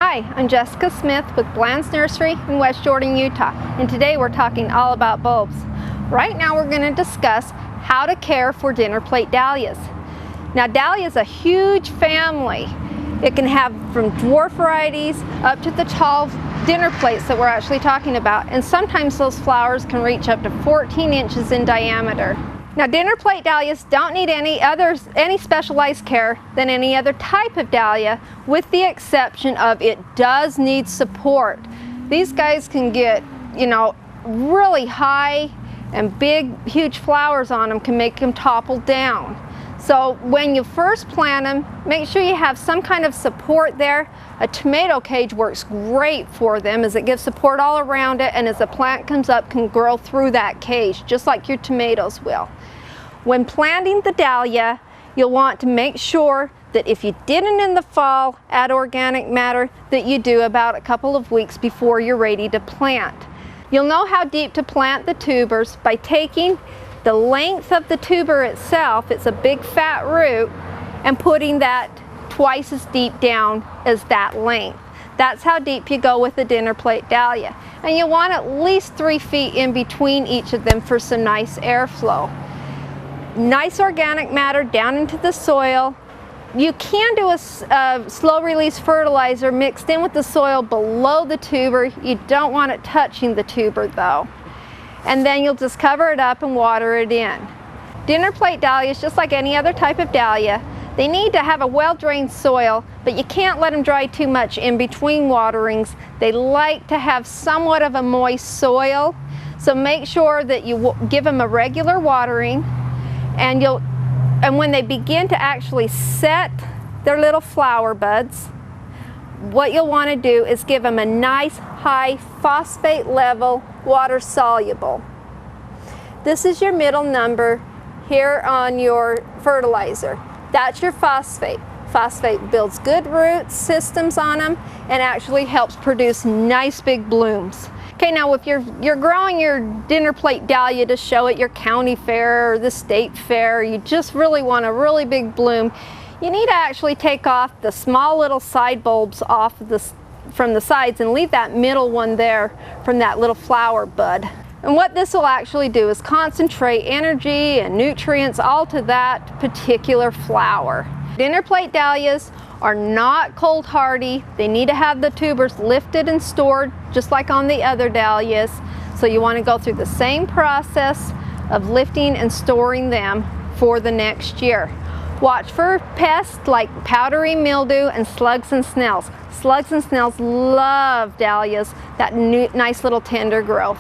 Hi, I'm Jessica Smith with Blands Nursery in West Jordan, Utah, and today we're talking all about bulbs. Right now we're going to discuss how to care for dinner plate dahlias. Now, dahlia is a huge family. It can have from dwarf varieties up to the tall dinner plates that we're actually talking about, and sometimes those flowers can reach up to 14 inches in diameter. Now, dinner plate dahlias don't need any specialized care than any other type of dahlia, with the exception of it does need support. These guys can get, really high, and big, huge flowers on them can make them topple down. So when you first plant them, make sure you have some kind of support there. A tomato cage works great for them, as it gives support all around it, and as the plant comes up, can grow through that cage, just like your tomatoes will. When planting the dahlia, you'll want to make sure that if you didn't in the fall add organic matter, that you do about a couple of weeks before you're ready to plant. You'll know how deep to plant the tubers by taking the length of the tuber itself, it's a big fat root, and putting that twice as deep down as that length. That's how deep you go with the dinner plate dahlia. And you want at least 3 feet in between each of them for some nice airflow. Nice organic matter down into the soil. You can do a slow release fertilizer mixed in with the soil below the tuber. You don't want it touching the tuber though. And then you'll just cover it up and water it in. Dinner plate dahlias, just like any other type of dahlia, they need to have a well-drained soil, but you can't let them dry too much in between waterings. They like to have somewhat of a moist soil, so make sure that you give them a regular watering, and when they begin to actually set their little flower buds, what you'll want to do is give them a nice high phosphate level, water soluble. This is your middle number here on your fertilizer. That's your phosphate. Phosphate builds good root systems on them and actually helps produce nice big blooms. Okay, now if you're growing your dinner plate dahlia to show at your county fair or the state fair, you just really want a really big bloom, you need to actually take off the small little side bulbs off from the sides and leave that middle one there from that little flower bud. And what this will actually do is concentrate energy and nutrients all to that particular flower. Dinner plate dahlias are not cold hardy. They need to have the tubers lifted and stored just like on the other dahlias. So you want to go through the same process of lifting and storing them for the next year. Watch for pests like powdery mildew and slugs and snails. Slugs and snails love dahlias, that nice little tender growth.